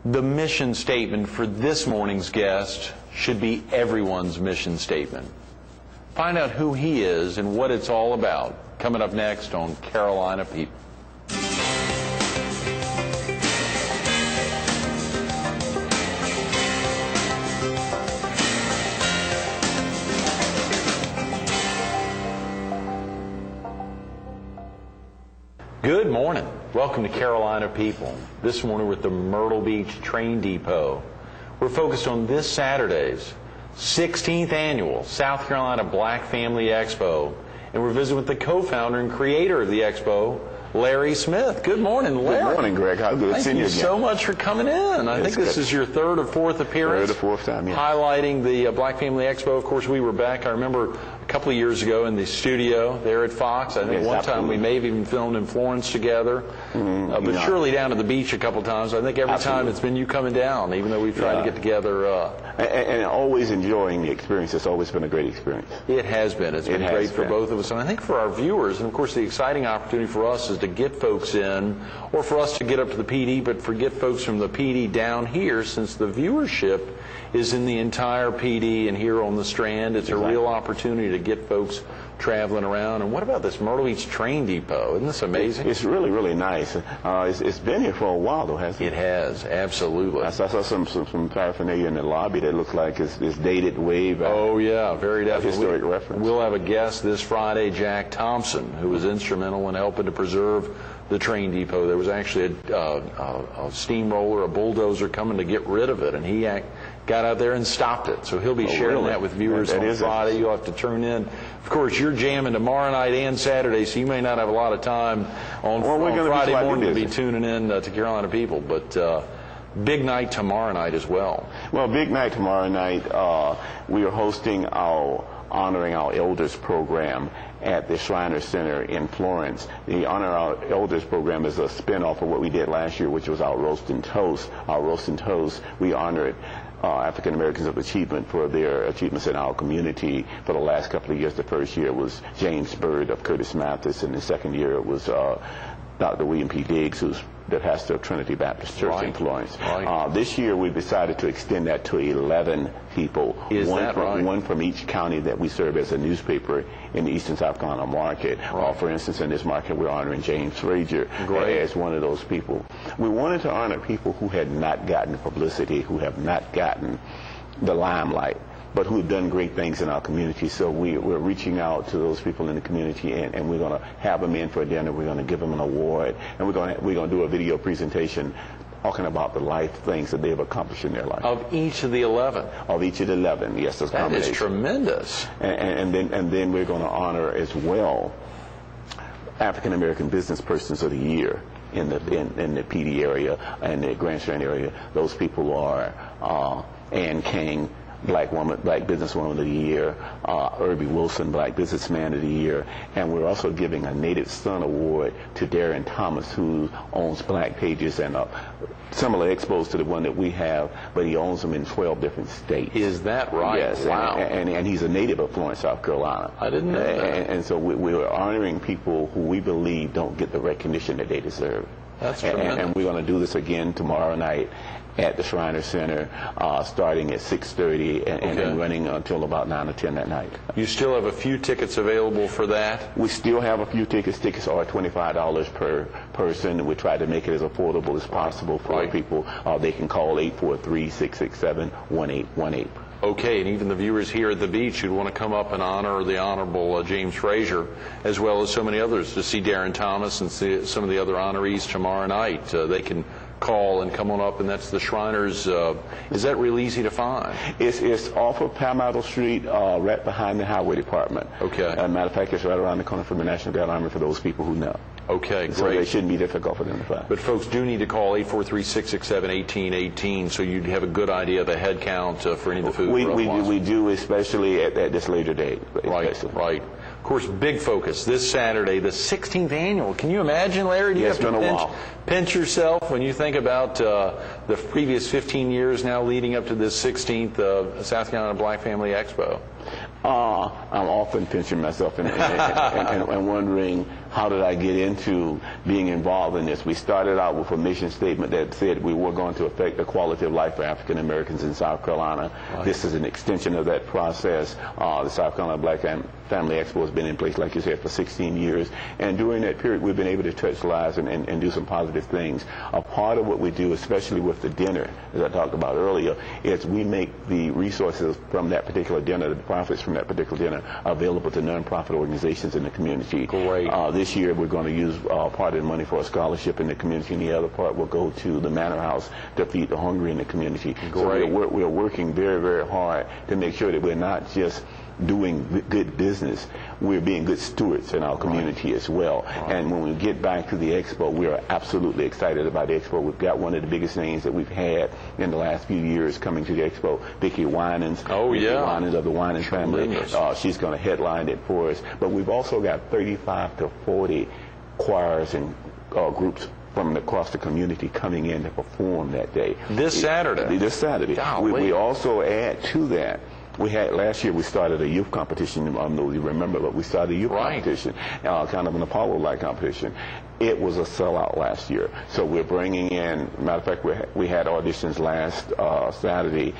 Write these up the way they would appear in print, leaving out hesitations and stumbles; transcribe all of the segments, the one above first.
The mission statement for this morning's guest should be everyone's mission statement. Find out who he is and what it's all about. Coming up next on Carolina People. Good morning. Welcome to Carolina People. This morning with the Myrtle Beach Train Depot. We're focused on this Saturday's 16th annual South Carolina Black Family Expo. And we're visiting with the co-founder and creator of the Expo, Larry Smith. Good morning, Larry. Good morning, Greg. How good seeing you again. Thank you so much for coming in. I think this is your third or fourth appearance. Third or fourth time, yeah. Highlighting the Black Family Expo. Of course, we were back, I remember, a couple of years ago in the studio there at Fox. I think one time we may have even filmed in Florence together. But surely down to the beach a couple times. I think every time it's been you coming down, even though we've tried to get together. And always enjoying the experience. It's always been a great experience. It has been. It's been great for both of us. And I think for our viewers, and of course the exciting opportunity for us is to get folks in, or for us to get up to the PD, but for get folks from the PD down here, since the viewership is in the entire PD and here on the Strand. It's a real opportunity to get folks traveling around. And what about this Myrtle Beach Train Depot? Isn't this amazing? It's really, really nice. It's been here for a while, though, hasn't it? It has, absolutely. I saw some paraphernalia in the lobby that looks like it's dated way back. Oh, yeah, very definitely. Historic reference. We'll have a guest this Friday, Jack Thompson, who was instrumental in helping to preserve the train depot. There was actually a steamroller, a bulldozer coming to get rid of it, and he got out there and stopped it. So he'll be sharing that with viewers on Friday. You'll have to turn in. Of course, you're jamming tomorrow night and Saturday, so you may not have a lot of time on Friday morning to be tuning in to Carolina People. But big night tomorrow night as well. Well, big night tomorrow night. We are hosting our Honoring Our Elders program at the Shriner Center in Florence. The Honor Our Elders program is a spin-off of what we did last year, which was our Roast and Toast. Our Roast and Toast, we honored African Americans of achievement for their achievements in our community for the last couple of years. The first year was James Byrd of Curtis Mathis, and the second year it was Dr. William P. Diggs, who's the pastor of Trinity Baptist Church in Florence. This year we've decided to extend that to 11 people. One from each county that we serve as a newspaper in the Eastern South Carolina market. For instance, in this market we're honoring James Frazier as one of those people. We wanted to honor people who had not gotten publicity, who have not gotten the limelight, but who have done great things in our community. So we're reaching out to those people in the community, and we're going to have them in for a dinner. We're going to give them an award, and we're going to do a video presentation talking about the life things that they've accomplished in their life. Of each of the 11? Of each of the 11, yes. That is tremendous. And then we're going to honor as well African American Business Persons of the Year in the PD area and the Grand Strand area. Those people are Ann King, Black Businesswoman of the Year, Irby Wilson, Black Businessman of the Year, and we're also giving a Native Son Award to Darren Thomas, who owns Black Pages and similar expos to the one that we have, but he owns them in 12 different states. Is that right? Yes. Wow. And he's a native of Florence, South Carolina. I didn't know that. And so we're honoring people who we believe don't get the recognition that they deserve. That's tremendous. And we're going to do this again tomorrow night at the Shriner Center, starting at 6:30 and running until about 9 or 10 that night. You still have a few tickets available for that? We still have a few tickets. Tickets are $25 per person. We try to make it as affordable as possible for people. They can call 843-667-1818. Okay, and even the viewers here at the beach who'd want to come up and honor the Honorable James Frazier, as well as so many others, to see Darren Thomas and see some of the other honorees tomorrow night, they can call and come on up, and that's the Shriners. Is that real easy to find? It's off of Palmetto Street, right behind the Highway Department. Okay. As a matter of fact, it's right around the corner from the National Guard Army for those people who know. Okay, great. So it shouldn't be difficult for them to find. But folks do need to call 843-667-1818 so you'd have a good idea of the head count for any of the food. We do, especially at this later date. Right. Of course, big focus this Saturday, the 16th annual. Can you imagine, Larry? Do you have to pinch yourself when you think about the previous 15 years now leading up to this 16th South Carolina Black Family Expo? I'm often pinching myself and wondering how did I get into being involved in this? We started out with a mission statement that said we were going to affect the quality of life for African Americans in South Carolina. Right. This is an extension of that process. The South Carolina Black Family Expo has been in place, like you said, for 16 years. And during that period, we've been able to touch lives and do some positive things. A part of what we do, especially with the dinner, as I talked about earlier, is we make the resources from that particular dinner, the profits from that particular dinner, available to nonprofit organizations in the community. Great. This year, we're going to use part of the money for a scholarship in the community, and the other part will go to the Manor House to feed the hungry in the community. Great. So we're working very, very hard to make sure that we're not just doing good business, we're being good stewards in our community as well. Right. And when we get back to the Expo, we are absolutely excited about the Expo. We've got one of the biggest names that we've had in the last few years coming to the Expo, Vicki Winans. Oh, Vicki yeah. Winans of the Winans family. She's going to headline it for us. But we've also got 35 to 40 choirs and groups from across the community coming in to perform that day. This Saturday? This Saturday. We also add to that, we had last year we started a youth competition. I don't know if you remember, but we started a youth competition, kind of an Apollo-like competition. It was a sellout last year. So we're bringing in, matter of fact, we had auditions last Saturday,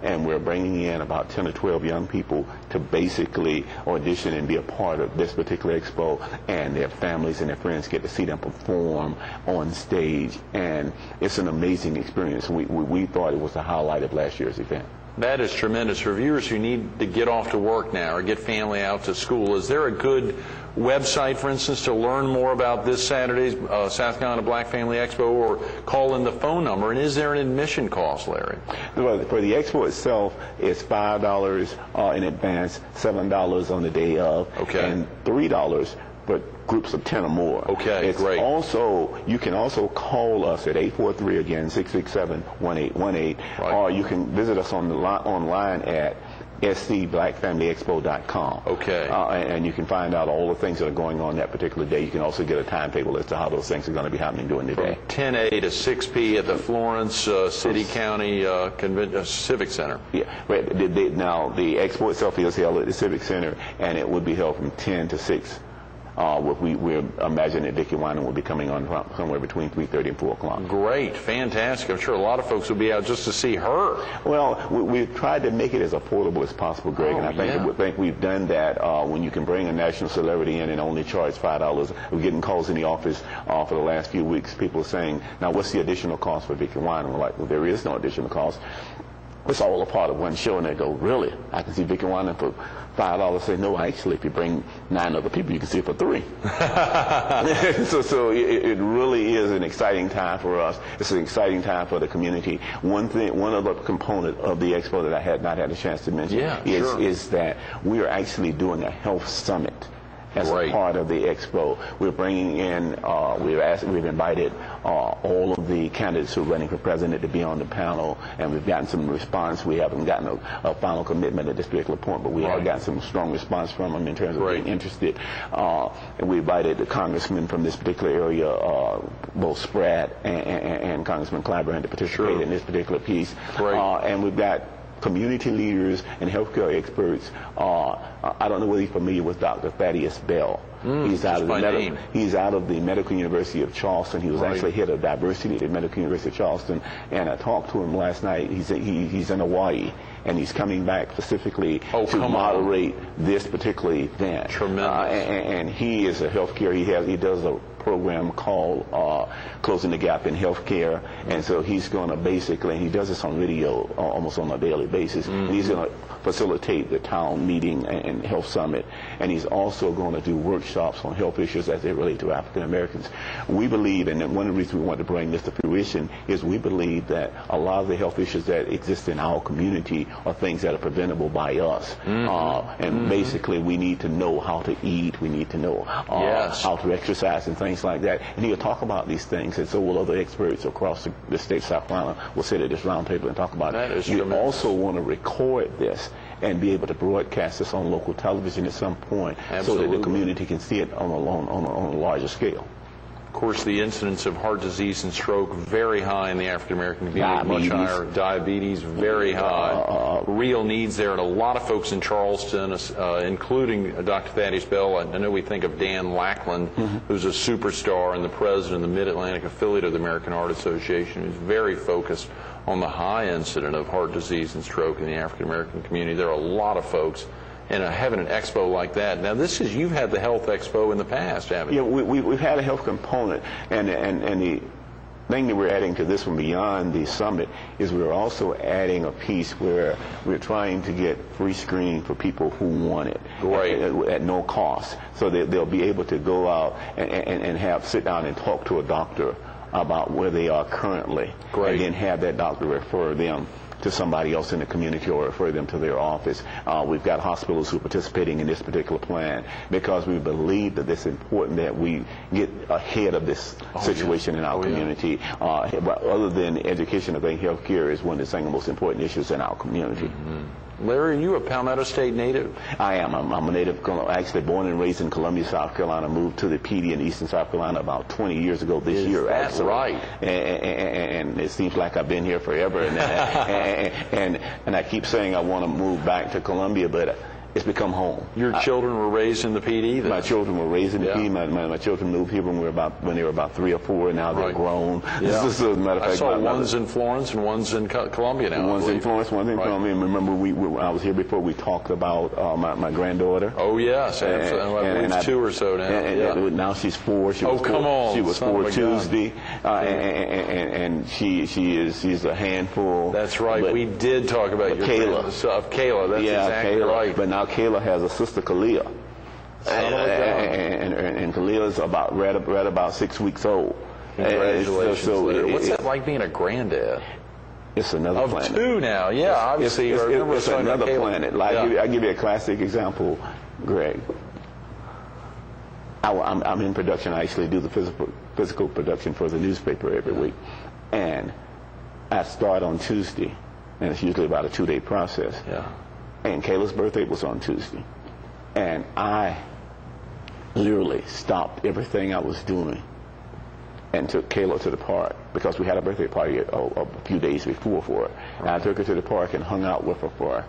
and we're bringing in about 10 or 12 young people to basically audition and be a part of this particular expo, and their families and their friends get to see them perform on stage, and it's an amazing experience. We thought it was the highlight of last year's event. That is tremendous. For viewers who need to get off to work now or get family out to school, is there a good website, for instance, to learn more about this Saturday's South Carolina Black Family Expo, or call in the phone number? And is there an admission cost, Larry? Well, for the expo itself, it's $5 in advance, $7 on the day of, and $3 for groups of 10 or more. Okay, it's great. Also, you can also call us at 843, again, 667-1818, or you can visit us on the online at scblackfamilyexpo.com. Okay. And you can find out all the things that are going on that particular day. You can also get a timetable as to how those things are going to be happening during the day. 10 a to 6 p at the Florence City County Civic Center. Yeah. Now, the expo itself is held at the Civic Center, and it would be held from 10 to 6. We're imagining that Vicki Winans will be coming on somewhere between 3:30 and 4 o'clock. Great, fantastic. I'm sure a lot of folks will be out just to see her. Well, we've tried to make it as affordable as possible, Greg, and I think we've done that. When you can bring a national celebrity in and only charge $5, we're getting calls in the office for the last few weeks. People are saying, now what's the additional cost for Vicki Winans? We're like, well, there is no additional cost. It's all a part of one show, and they go, really? I can see Vicki Winans for $5. Say, no, actually, if you bring 9 other people, you can see it for $3. so it really is an exciting time for us. It's an exciting time for the community. One other component of the expo that I had not had a chance to mention is that we are actually doing a health summit as a part of the expo. We're bringing in, we've invited all of the candidates who are running for president to be on the panel, and we've gotten some response. We haven't gotten a final commitment at this particular point, but we have gotten some strong response from them in terms of being interested. And we invited the congressmen from this particular area, both Spratt and Congressman Clyburn, to participate in this particular piece. And we've got community leaders and healthcare experts. I don't know whether you're familiar with Dr. Thaddeus Bell. He's out of the Medical University of Charleston. He was actually head of diversity at the Medical University of Charleston, and I talked to him last night. He's in Hawaii, and he's coming back specifically to moderate this particular event. Tremendous. And he is a healthcare. He does a program called Closing the Gap in Healthcare, and so he's going to basically, and he does this on video almost on a daily basis, and he's going to facilitate the town meeting and health summit, and he's also going to do workshops on health issues as they relate to African Americans. We believe, and one of the reasons we want to bring this to fruition is we believe that a lot of the health issues that exist in our community are things that are preventable by us, and basically we need to know how to eat, we need to know how to exercise and things like that, and he'll talk about these things, and so will other experts across the state of South Carolina will sit at this round table and talk about it. We also want to record this and be able to broadcast this on local television at some point so that the community can see it on a larger scale. Of course, the incidence of heart disease and stroke very high in the African American community, much higher. Diabetes very high. Real needs there, and a lot of folks in Charleston, including Dr. Thaddeus Bell. I know we think of Dan Lackland, who's a superstar and the president of the Mid-Atlantic affiliate of the American Heart Association, who's very focused on the high incidence of heart disease and stroke in the African American community. There are a lot of folks. And having an expo like that. Now, you've had the health expo in the past, haven't you? Yeah, we've had a health component, and the thing that we're adding to this one beyond the summit is we're also adding a piece where we're trying to get free screening for people who want it at no cost, so that they'll be able to go out and sit down and talk to a doctor about where they are currently, and then have that doctor refer them to somebody else in the community or refer them to their office. We've got hospitals who are participating in this particular plan because we believe that it's important that we get ahead of this situation in our community. But other than education, I think healthcare is one of the single most important issues in our community. Larry, are you a Palmetto State native? I am. I'm a native, actually born and raised in Columbia, South Carolina. Moved to the PD in eastern South Carolina about 20 years ago this year. That's right. And it seems like I've been here forever. And I keep saying I want to move back to Columbia, but it's become home. Your children were raised in the PD then? My children were raised in the PD. My children moved here when they were about 3 or 4, and now they're grown. Yeah. As a matter of fact, I saw one's in Florence and one's in Columbia now. One's in Florence, one's in Columbia. Remember, I was here before. We talked about my granddaughter. Oh yes, and 2 or so now. Now she's 4. She come on! She was 4 Tuesday, and she's a handful. That's right. We did talk about your Kayla. Kayla. That's exactly right. But now Kayla has a sister, Kalia, and Kalia's right about 6 weeks old. Congratulations. What's that like being a granddad? It's another planet. Of 2 now, yeah. Obviously, it's another planet. Like I give you a classic example, Greg. I'm in production. I actually do the physical production for the newspaper every week, and I start on Tuesday, and it's usually about a 2-day process. Yeah. And Kayla's birthday was on Tuesday. And I literally stopped everything I was doing and took Kayla to the park because we had a birthday party a few days before for her. And I took her to the park and hung out with her for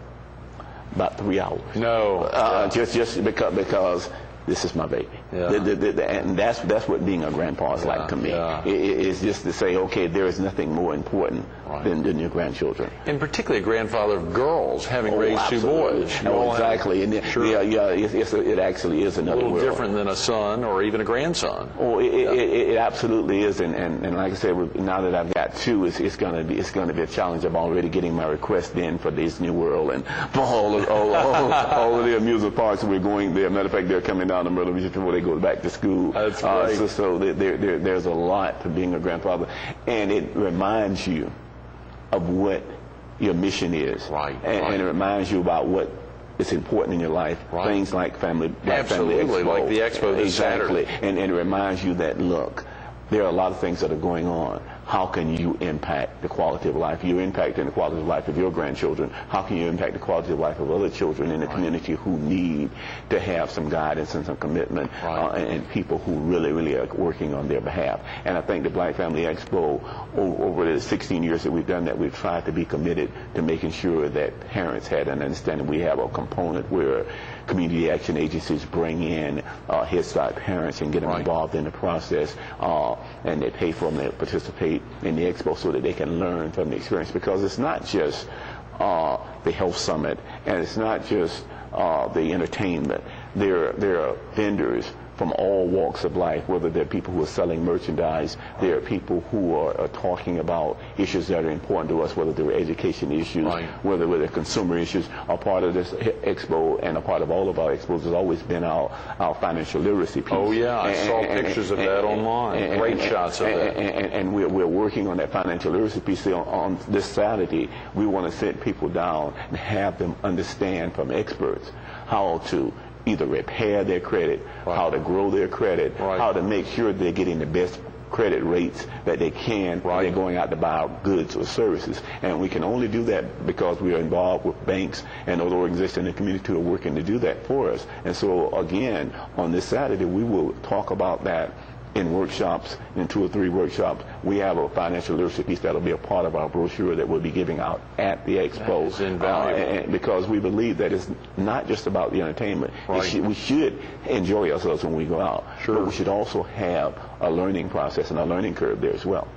about 3 hours. No. Just because this is my baby. Yeah. And that's what being a grandpa is like to me. Yeah. It's just to say, okay, there is nothing more important than your grandchildren. And particularly a grandfather of girls, having raised absolutely. 2 boys. Exactly. And it actually is another world. A little world. different than a son or even a grandson. Oh, it absolutely is. And like I said, now that I've got 2, it's going to be a challenge. I'm already getting my request in for Disney World and for all of the amusement parks. We're going there. Matter of fact, they're coming down the middle of before they go back to school. That's right. So there's a lot to being a grandfather, and it reminds you of what your mission is. Right. And it reminds you about what is important in your life. Right. Things like family Absolutely, Expo. like the Expo this Exactly. Saturday. And it reminds you that, look, there are a lot of things that are going on. How can you impact the quality of life? You're impacting the quality of life of your grandchildren. How can you impact the quality of life of other children in the community who need to have some guidance and some commitment, and people who really are working on their behalf? And I think the Black Family Expo, over the 16 years that we've done that, we've tried to be committed to making sure that parents had an understanding. We have a component where community action agencies bring in Head Start parents and get them involved in the process, and they pay for them to participate in the expo so that they can learn from the experience, because it's not just the health summit and it's not just the entertainment. There are vendors from all walks of life, whether they're people who are selling merchandise, there are people who are talking about issues that are important to us, whether they're education issues, whether they're consumer issues. A part of this expo and a part of all of our expos has always been our financial literacy piece. Oh yeah, I saw pictures of that online. Great shots of that. And we're working on that financial literacy piece. On this Saturday, we want to sit people down and have them understand from experts how to either repair their credit, how to grow their credit, how to make sure they're getting the best credit rates that they can when they're going out to buy goods or services. And we can only do that because we are involved with banks and other organizations in the community who are working to do that for us. And so again, on this Saturday, we will talk about that in workshops, in 2 or 3 workshops. We have a financial literacy piece that'll be a part of our brochure that we'll be giving out at the Expo. That is invaluable. And because we believe that it's not just about the entertainment. Right. We should enjoy ourselves when we go out. Sure. But we should also have a learning process and a learning curve there as well.